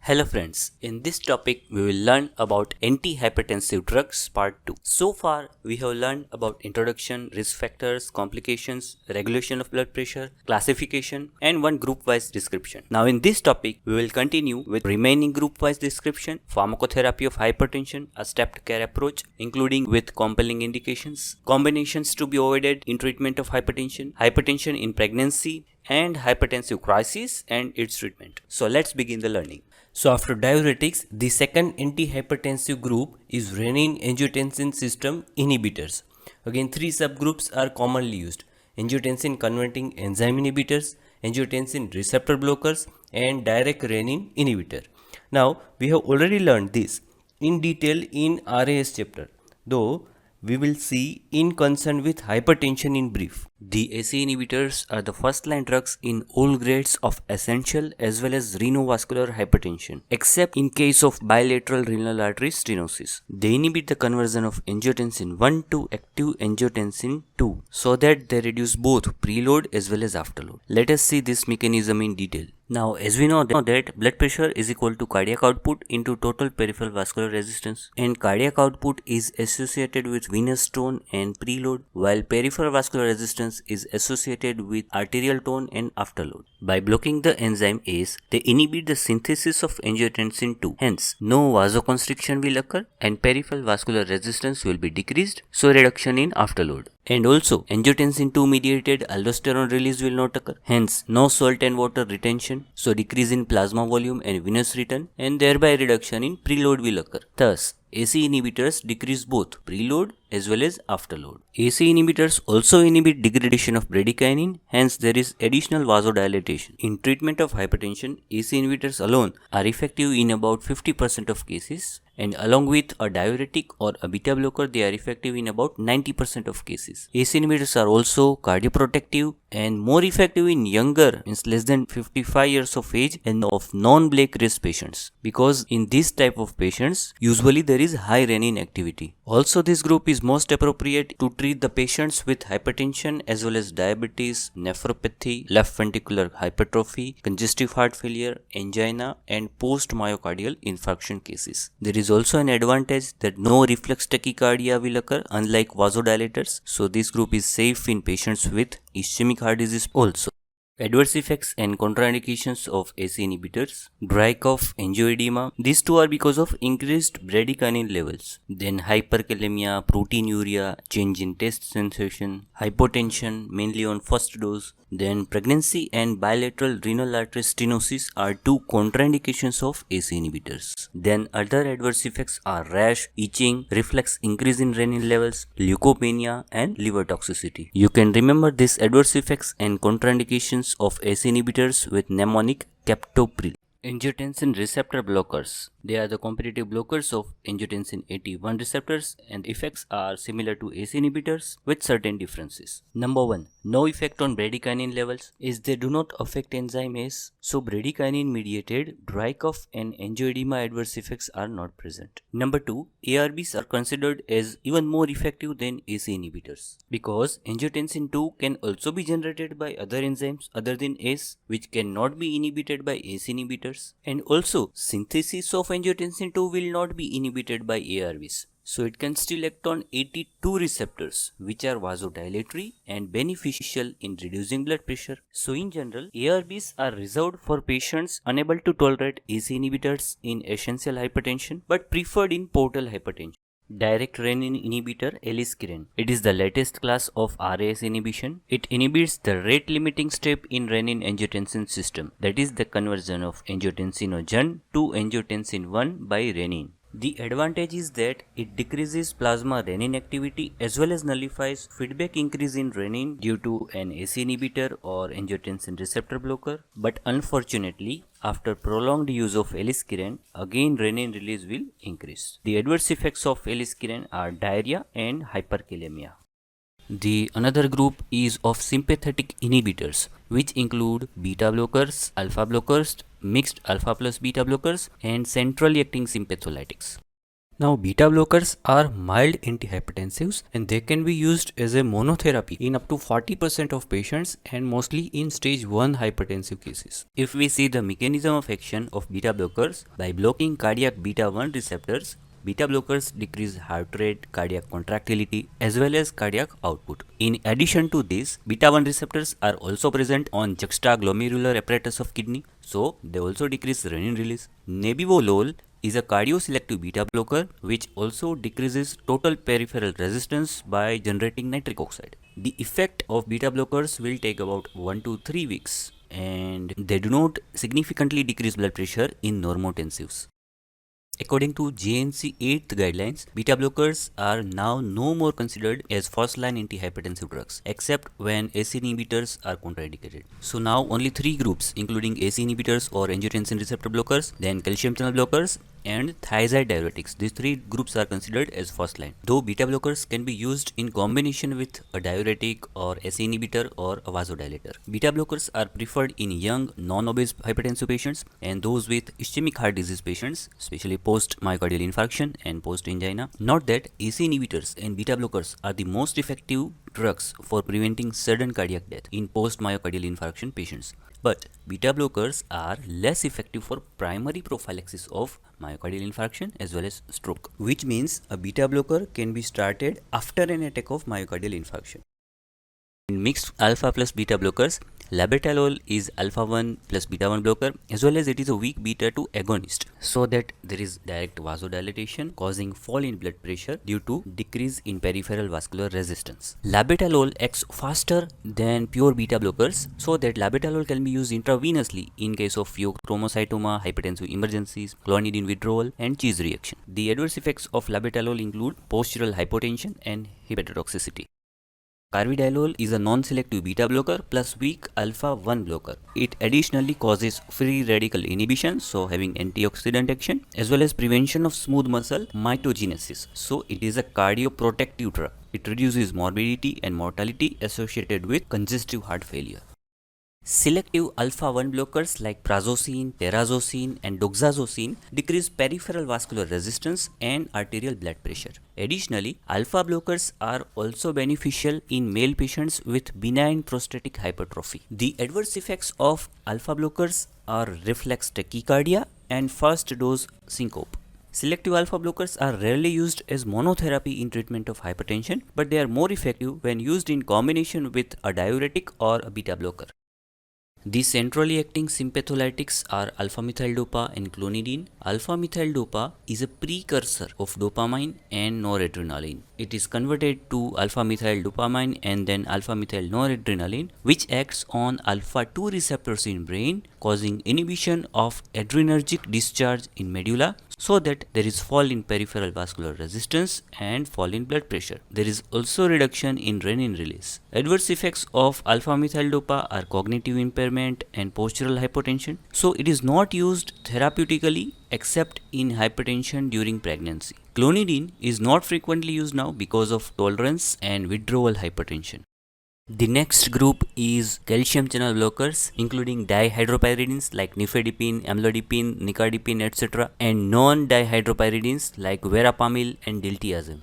Hello friends, in this topic we will learn about antihypertensive drugs part 2. So far we have learned about introduction, risk factors, complications, regulation of blood pressure, classification and one group wise description. Now in this topic we will continue with remaining group wise description, pharmacotherapy of hypertension, a stepped care approach including with compelling indications, combinations to be avoided in treatment of hypertension, hypertension in pregnancy and hypertensive crisis and its treatment. So let's begin the learning. So after diuretics, the second antihypertensive group is renin-angiotensin system inhibitors. Again, three subgroups are commonly used: angiotensin converting enzyme inhibitors, angiotensin receptor blockers, and direct renin inhibitor. Now, we have already learned this in detail in RAS chapter, though we will see in concern with hypertension in brief. The ACE inhibitors are the first-line drugs in all grades of essential as well as renovascular hypertension, except in case of bilateral renal artery stenosis. They inhibit the conversion of angiotensin 1 to active angiotensin 2 so that they reduce both preload as well as afterload. Let us see this mechanism in detail. Now, as we know that blood pressure is equal to cardiac output into total peripheral vascular resistance, and cardiac output is associated with venous tone and preload, while peripheral vascular resistance is associated with arterial tone and afterload. By blocking the enzyme ACE, they inhibit the synthesis of angiotensin 2. Hence, no vasoconstriction will occur and peripheral vascular resistance will be decreased, so reduction in afterload. And also, angiotensin 2 mediated aldosterone release will not occur. Hence, no salt and water retention, so decrease in plasma volume and venous return, and thereby reduction in preload will occur. Thus, ACE inhibitors decrease both preload as well as afterload. ACE inhibitors also inhibit degradation of bradykinin, hence there is additional vasodilatation. In treatment of hypertension, ACE inhibitors alone are effective in about 50% of cases, and along with a diuretic or a beta blocker, they are effective in about 90% of cases. ACE inhibitors are also cardioprotective and more effective in younger, means less than 55 years of age, and of non-black race patients, because in this type of patients, usually there is high renin activity. Also, this group is most appropriate to treat the patients with hypertension as well as diabetes, nephropathy, left ventricular hypertrophy, congestive heart failure, angina, and post-myocardial infarction cases. There is also an advantage that no reflex tachycardia will occur, unlike vasodilators, so this group is safe in patients with ischemic heart disease also. Adverse effects and contraindications of ACE inhibitors: dry cough, angioedema. These two are because of increased bradykinin levels. Then hyperkalemia, proteinuria, change in taste sensation, hypotension mainly on first dose. Then pregnancy and bilateral renal artery stenosis are two contraindications of ACE inhibitors. Then other adverse effects are rash, itching, reflex increase in renin levels, leukopenia and liver toxicity. You can remember these adverse effects and contraindications of ACE inhibitors with mnemonic captopril. Angiotensin receptor blockers. They are the competitive blockers of angiotensin 81 receptors, and effects are similar to ACE inhibitors with certain differences. Number 1. No effect on bradykinin levels, as they do not affect enzyme ACE, so bradykinin mediated dry cough and angioedema adverse effects are not present. Number 2. ARBs are considered as even more effective than ACE inhibitors, because angiotensin 2 can also be generated by other enzymes other than ACE, which cannot be inhibited by ACE inhibitors, and also synthesis of angiotensin 2 will not be inhibited by ARBs. So it can still act on 82 receptors, which are vasodilatory and beneficial in reducing blood pressure. So in general, ARBs are reserved for patients unable to tolerate ACE inhibitors in essential hypertension but preferred in portal hypertension. Direct renin inhibitor aliskiren. It is the latest class of RAS inhibition. It inhibits the rate limiting step in renin-angiotensin system, that is the conversion of angiotensinogen to angiotensin 1 by renin. The advantage is that it decreases plasma renin activity as well as nullifies feedback increase in renin due to an ACE inhibitor or angiotensin receptor blocker, but unfortunately, after prolonged use of aliskiren, again renin release will increase. The adverse effects of aliskiren are diarrhea and hyperkalemia. The another group is of sympathetic inhibitors, which include beta blockers, alpha blockers, mixed alpha plus beta blockers, and centrally acting sympatholytics. Now, beta blockers are mild antihypertensives and they can be used as a monotherapy in up to 40% of patients and mostly in stage 1 hypertensive cases. If we see the mechanism of action of beta blockers, by blocking cardiac beta 1 receptors, beta blockers decrease heart rate, cardiac contractility, as well as cardiac output. In addition to this, beta 1 receptors are also present on juxtaglomerular apparatus of kidney, so they also decrease renin release. Nebivolol is a cardioselective beta blocker which also decreases total peripheral resistance by generating nitric oxide. The effect of beta blockers will take about 1 to 3 weeks and they do not significantly decrease blood pressure in normotensives. According to JNC 8th guidelines, beta blockers are now no more considered as first-line antihypertensive drugs, except when ACE inhibitors are contraindicated. So now only 3 groups, including ACE inhibitors or angiotensin receptor blockers, then calcium channel blockers, and thiazide diuretics. These 3 groups are considered as first line. Though beta blockers can be used in combination with a diuretic or ACE inhibitor or a vasodilator. Beta blockers are preferred in young non-obese hypertensive patients and those with ischemic heart disease patients, especially post myocardial infarction and post angina. Note that ACE inhibitors and beta blockers are the most effective drugs for preventing sudden cardiac death in post myocardial infarction patients. But beta blockers are less effective for primary prophylaxis of myocardial infarction as well as stroke, which means a beta blocker can be started after an attack of myocardial infarction. In mixed alpha plus beta blockers, labetalol is alpha 1 plus beta 1 blocker as well as it is a weak beta 2 agonist, so that there is direct vasodilatation causing fall in blood pressure due to decrease in peripheral vascular resistance. Labetalol acts faster than pure beta blockers, so that labetalol can be used intravenously in case of pheochromocytoma, hypertensive emergencies, clonidine withdrawal and cheese reaction. The adverse effects of labetalol include postural hypotension and hepatotoxicity. Carvedilol is a non-selective beta blocker plus weak alpha 1 blocker. It additionally causes free radical inhibition, so having antioxidant action, as well as prevention of smooth muscle mitogenesis. So it is a cardioprotective drug. It reduces morbidity and mortality associated with congestive heart failure. Selective alpha 1 blockers like prazosin, terazosin and doxazosin decrease peripheral vascular resistance and arterial blood pressure. Additionally, alpha blockers are also beneficial in male patients with benign prostatic hypertrophy. The adverse effects of alpha blockers are reflex tachycardia and first dose syncope. Selective alpha blockers are rarely used as monotherapy in treatment of hypertension, but they are more effective when used in combination with a diuretic or a beta blocker. The centrally acting sympatholytics are alpha-methyl dopa and clonidine. Alpha-methyl dopa is a precursor of dopamine and noradrenaline. It is converted to alpha-methyl dopamine and then alpha-methyl noradrenaline, which acts on alpha-2 receptors in brain, causing inhibition of adrenergic discharge in medulla, so that there is fall in peripheral vascular resistance and fall in blood pressure. There is also reduction in renin release. Adverse effects of alpha-methyl dopa are cognitive impairment and postural hypotension. So it is not used therapeutically except in hypertension during pregnancy. Clonidine is not frequently used now because of tolerance and withdrawal hypertension. The next group is calcium channel blockers, including dihydropyridines like nifedipine, amlodipine, nicardipine, etc. and non-dihydropyridines like verapamil and diltiazem.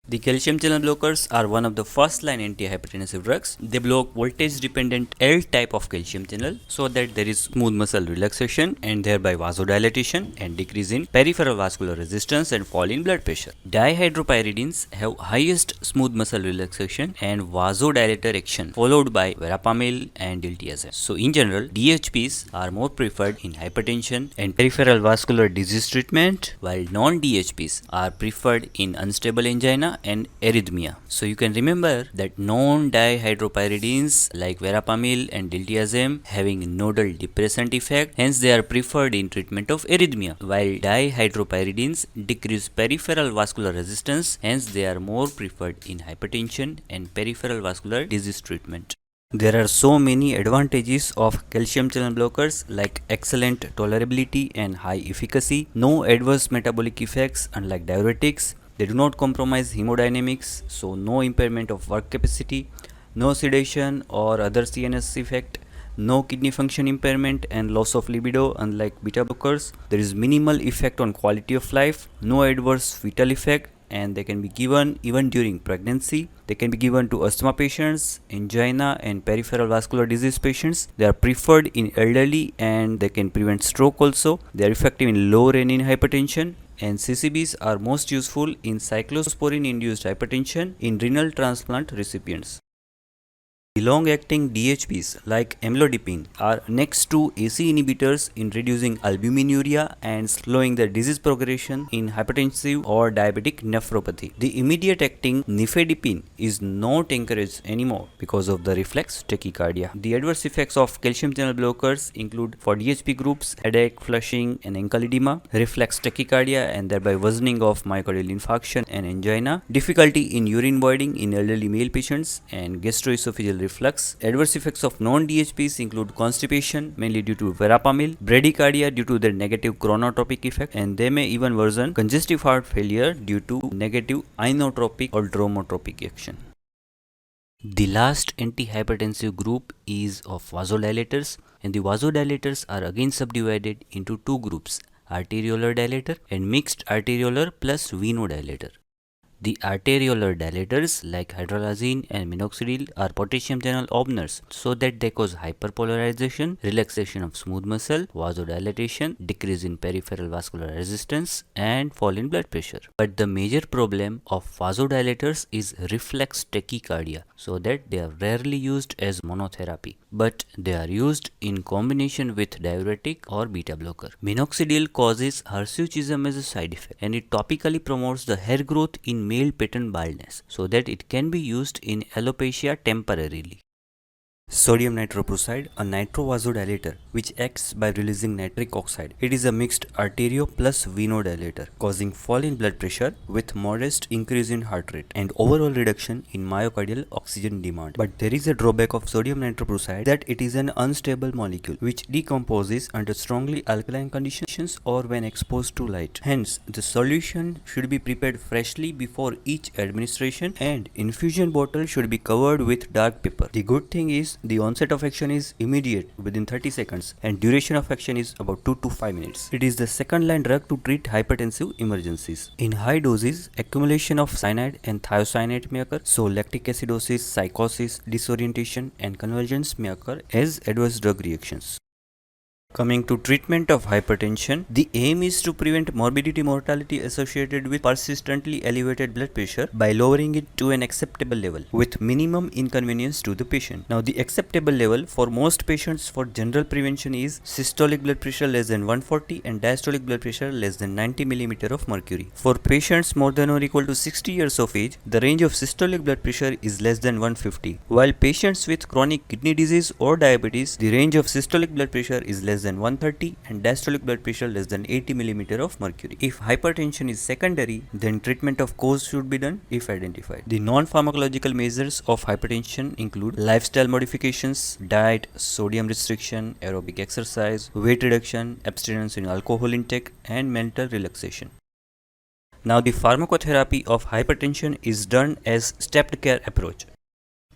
The calcium channel blockers are one of the first line antihypertensive drugs. They block voltage dependent L type of calcium channel so that there is smooth muscle relaxation and thereby vasodilatation and decrease in peripheral vascular resistance and fall in blood pressure. Dihydropyridines have highest smooth muscle relaxation and vasodilator action, followed by verapamil and diltiazem. So in general, DHPs are more preferred in hypertension and peripheral vascular disease treatment, while non-DHPs are preferred in unstable angina and arrhythmia. So you can remember that non-dihydropyridines like verapamil and diltiazem having nodal depressant effect, hence they are preferred in treatment of arrhythmia, while dihydropyridines decrease peripheral vascular resistance, hence they are more preferred in hypertension and peripheral vascular disease treatment. There are so many advantages of calcium channel blockers like excellent tolerability and high efficacy, no adverse metabolic effects unlike diuretics. They do not compromise hemodynamics, so no impairment of work capacity, no sedation or other CNS effect, no kidney function impairment and loss of libido unlike beta blockers. There is minimal effect on quality of life, no adverse fetal effect, and they can be given even during pregnancy. They can be given to asthma patients, angina and peripheral vascular disease patients. They are preferred in elderly and they can prevent stroke also. They are effective in low renin hypertension, and CCBs are most useful in cyclosporin induced hypertension in renal transplant recipients. The long-acting DHPs like amlodipine are next to ACE inhibitors in reducing albuminuria and slowing the disease progression in hypertensive or diabetic nephropathy. The immediate-acting nifedipine is not encouraged anymore because of the reflex tachycardia. The adverse effects of calcium channel blockers include for DHP groups headache, flushing and ankle edema, reflex tachycardia and thereby worsening of myocardial infarction and angina, difficulty in urine voiding in elderly male patients and gastroesophageal reflux. Adverse effects of non-DHPs include constipation, mainly due to verapamil, bradycardia due to their negative chronotropic effect, and they may even worsen congestive heart failure due to negative inotropic or dromotropic action. The last antihypertensive group is of vasodilators, and the vasodilators are again subdivided into two groups, arteriolar dilator and mixed arteriolar plus venodilator. The arteriolar dilators like hydralazine and minoxidil are potassium channel openers so that they cause hyperpolarization, relaxation of smooth muscle, vasodilatation, decrease in peripheral vascular resistance and fall in blood pressure. But the major problem of vasodilators is reflex tachycardia, so that they are rarely used as monotherapy, but they are used in combination with diuretic or beta blocker. Minoxidil causes hirsutism as a side effect, and it topically promotes the hair growth in male pattern baldness, so that it can be used in alopecia temporarily. Sodium nitroprusside, a nitrovasodilator which acts by releasing nitric oxide. It is a mixed arterio plus venodilator, causing fall in blood pressure with modest increase in heart rate and overall reduction in myocardial oxygen demand. But there is a drawback of sodium nitroprusside, that it is an unstable molecule which decomposes under strongly alkaline conditions or when exposed to light. Hence, the solution should be prepared freshly before each administration, and infusion bottle should be covered with dark paper. The good thing is the onset of action is immediate within 30 seconds and duration of action is about 2 to 5 minutes. It is the second line drug to treat hypertensive emergencies. In high doses, accumulation of cyanide and thiocyanate may occur, so lactic acidosis, psychosis, disorientation and convulsions may occur as adverse drug reactions. Coming to treatment of hypertension, the aim is to prevent morbidity mortality associated with persistently elevated blood pressure by lowering it to an acceptable level with minimum inconvenience to the patient. Now, the acceptable level for most patients for general prevention is systolic blood pressure less than 140 and diastolic blood pressure less than 90 mm of mercury. For patients more than or equal to 60 years of age, the range of systolic blood pressure is less than 150, while patients with chronic kidney disease or diabetes, the range of systolic blood pressure is less than 130 and diastolic blood pressure less than 80 mm of mercury. If hypertension is secondary, then treatment of cause should be done if identified. The non-pharmacological measures of hypertension include lifestyle modifications, diet, sodium restriction, aerobic exercise, weight reduction, abstinence in alcohol intake, and mental relaxation. Now, the pharmacotherapy of hypertension is done as stepped care approach.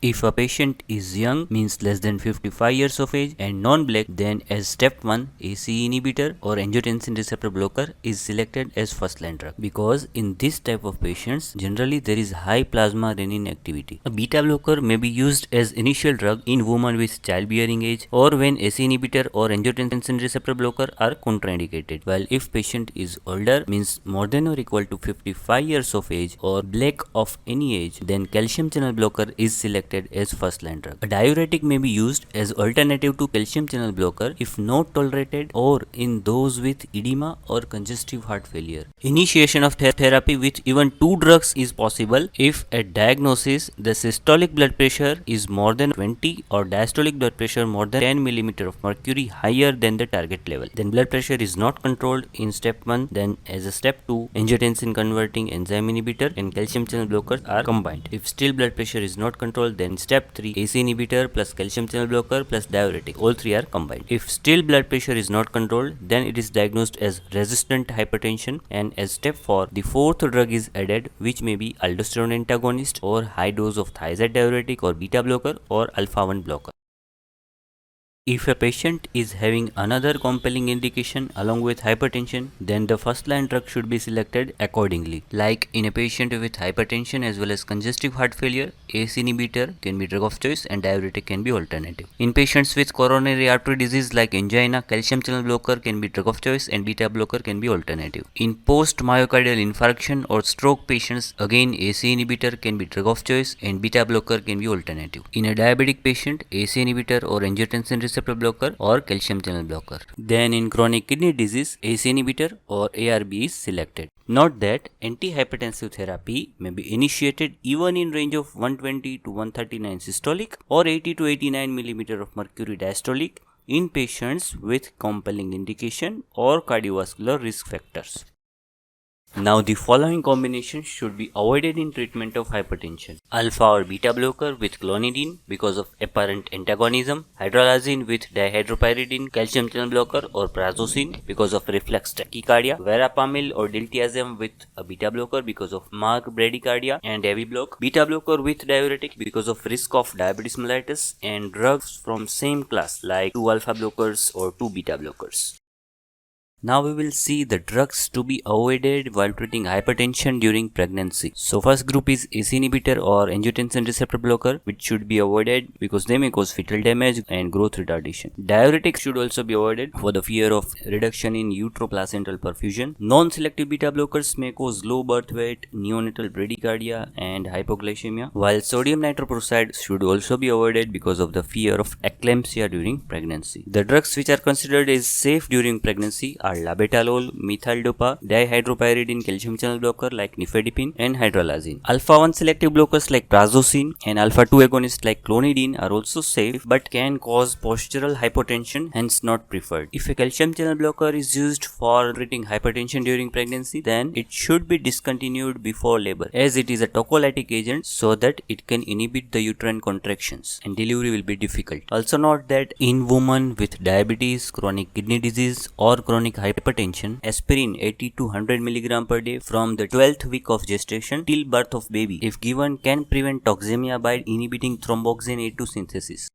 If a patient is young, means less than 55 years of age, and non-black, then as step 1, ACE inhibitor or angiotensin receptor blocker is selected as first line drug, because in this type of patients, generally there is high plasma renin activity. A beta blocker may be used as initial drug in women with childbearing age or when ACE inhibitor or angiotensin receptor blocker are contraindicated. While if patient is older, means more than or equal to 55 years of age or black of any age, then calcium channel blocker is selected as first line drug. A diuretic may be used as alternative to calcium channel blocker if not tolerated or in those with edema or congestive heart failure. Initiation of therapy with even 2 drugs is possible if at diagnosis the systolic blood pressure is more than 20 or diastolic blood pressure more than 10 mm of mercury higher than the target level. Then blood pressure is not controlled in step 1. Then as a step 2, angiotensin converting enzyme inhibitor and calcium channel blockers are combined. If still blood pressure is not controlled, then step 3, ACE inhibitor plus calcium channel blocker plus diuretic, all 3 are combined. If still blood pressure is not controlled, then it is diagnosed as resistant hypertension, and as step 4, the 4th drug is added, which may be aldosterone antagonist or high dose of thiazide diuretic or beta blocker or alpha 1 blocker. If a patient is having another compelling indication along with hypertension, then the first line drug should be selected accordingly. Like in a patient with hypertension as well as congestive heart failure, ACE inhibitor can be drug of choice and diuretic can be alternative. In patients with coronary artery disease like angina, calcium channel blocker can be drug of choice and beta blocker can be alternative. In post myocardial infarction or stroke patients, again ACE inhibitor can be drug of choice and beta blocker can be alternative. In a diabetic patient, ACE inhibitor or angiotensin receptor blocker or calcium channel blocker. Then in chronic kidney disease, ACE inhibitor or ARB is selected. Note that antihypertensive therapy may be initiated even in range of 120 to 139 systolic or 80 to 89 mm of mercury diastolic in patients with compelling indication or cardiovascular risk factors. Now the following combinations should be avoided in treatment of hypertension. Alpha or beta blocker with clonidine because of apparent antagonism, hydralazine with dihydropyridine, calcium channel blocker or prazosin because of reflex tachycardia, verapamil or diltiazem with a beta blocker because of marked bradycardia and heavy block, beta blocker with diuretic because of risk of diabetes mellitus, and drugs from same class like 2 alpha blockers or 2 beta blockers. Now we will see the drugs to be avoided while treating hypertension during pregnancy. So first group is ACE inhibitor or angiotensin receptor blocker, which should be avoided because they may cause fetal damage and growth retardation. Diuretics should also be avoided for the fear of reduction in uteroplacental perfusion. Non-selective beta blockers may cause low birth weight, neonatal bradycardia and hypoglycemia, while sodium nitroprusside should also be avoided because of the fear of eclampsia during pregnancy. The drugs which are considered as safe during pregnancy are labetalol, methyl-dopa, dihydropyridine calcium channel blocker like nifedipine and hydralazine. Alpha-1 selective blockers like prazosin and alpha-2 agonists like clonidine are also safe but can cause postural hypotension, hence not preferred. If a calcium channel blocker is used for treating hypertension during pregnancy, then it should be discontinued before labor as it is a tocolytic agent so that it can inhibit the uterine contractions and delivery will be difficult. Also note that in women with diabetes, chronic kidney disease or chronic hypertension, aspirin 80 to 100 mg per day from the 12th week of gestation till birth of baby, if given, can prevent toxemia by inhibiting thromboxane A2 synthesis.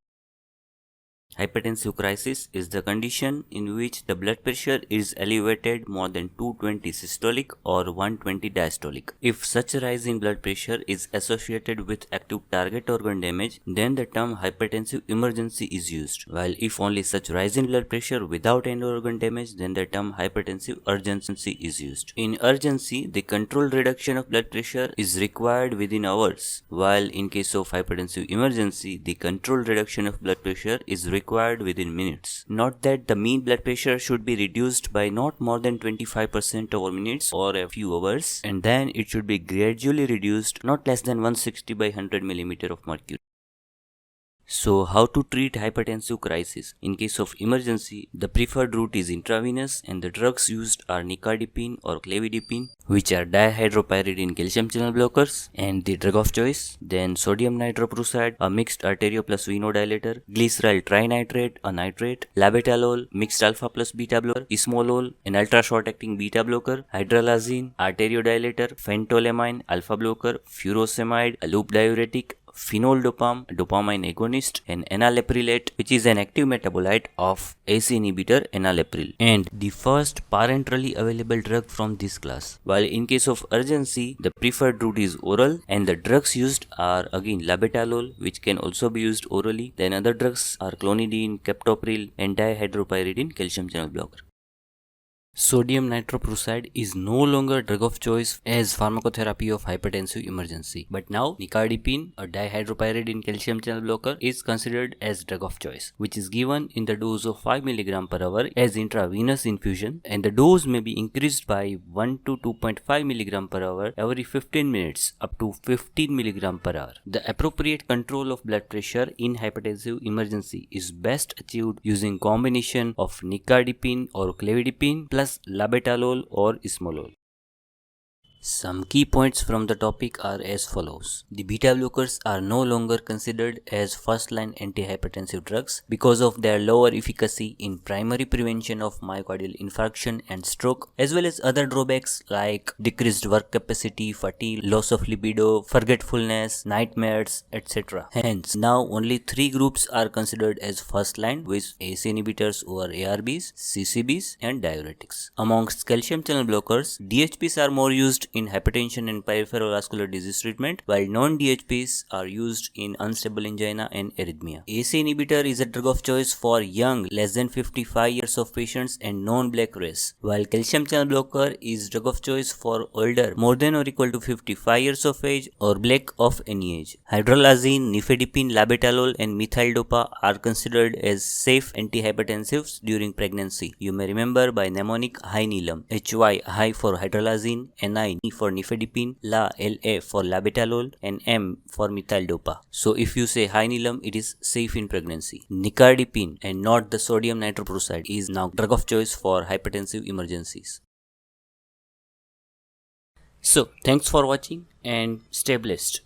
Hypertensive crisis is the condition in which the blood pressure is elevated more than 220 systolic or 120 diastolic. If such a rise in blood pressure is associated with active target organ damage, then the term hypertensive emergency is used, while if only such rise in blood pressure without end organ damage, then the term hypertensive urgency is used. In urgency, the controlled reduction of blood pressure is required within hours, while in case of hypertensive emergency, the controlled reduction of blood pressure is required within minutes. Note that the mean blood pressure should be reduced by not more than 25% over minutes or a few hours, and then it should be gradually reduced not less than 160 by 100 mm of mercury. So how to treat hypertensive crisis? In case of emergency, the preferred route is intravenous and the drugs used are nicardipine or clevidipine, which are dihydropyridine calcium channel blockers and the drug of choice. Then sodium nitroprusside, a mixed arterio plus venodilator, glyceryl trinitrate, a nitrate, labetalol, mixed alpha plus beta blocker, ismolol, an ultra short acting beta blocker, hydralazine, arteriodilator, phentolamine, alpha blocker, furosemide, a loop diuretic, phenol-dopam, dopamine agonist, and enalaprillate, which is an active metabolite of ACE inhibitor enalapril, and the first parenterally available drug from this class. While in case of urgency, the preferred route is oral, and the drugs used are again labetalol, which can also be used orally. Then other drugs are clonidine, captopril, and dihydropyridine calcium channel blocker. Sodium nitroprusside is no longer drug of choice as pharmacotherapy of hypertensive emergency, but now nicardipine, a dihydropyridine calcium channel blocker, is considered as drug of choice, which is given in the dose of 5 mg per hour as intravenous infusion, and the dose may be increased by 1 to 2.5 mg per hour every 15 minutes up to 15 mg per hour. The appropriate control of blood pressure in hypertensive emergency is best achieved using combination of nicardipine or clevidipine plus labetalol or ismolol. Some key points from the topic are as follows. The beta blockers are no longer considered as first-line antihypertensive drugs because of their lower efficacy in primary prevention of myocardial infarction and stroke, as well as other drawbacks like decreased work capacity, fatigue, loss of libido, forgetfulness, nightmares, etc. Hence, now only 3 groups are considered as first-line, with ACE inhibitors or ARBs, CCBs, and diuretics. Amongst calcium channel blockers, DHPs are more used in hypertension and peripheral vascular disease treatment, while non-DHPs are used in unstable angina and arrhythmia. ACE inhibitor is a drug of choice for young, less than 55 years of patients and non-black race, while calcium channel blocker is drug of choice for older, more than or equal to 55 years of age or black of any age. Hydralazine, nifedipine, labetalol, and methyl-dopa are considered as safe antihypertensives during pregnancy. You may remember by mnemonic HI-NELAM. HY, high for hydralazine, NI for nifedipine, LA for labetalol, and M for methyl-dopa. So if you say HI-NELAM, it is safe in pregnancy. Nicardipine and not the sodium nitroprusside is now drug of choice for hypertensive emergencies. So thanks for watching and stay blessed.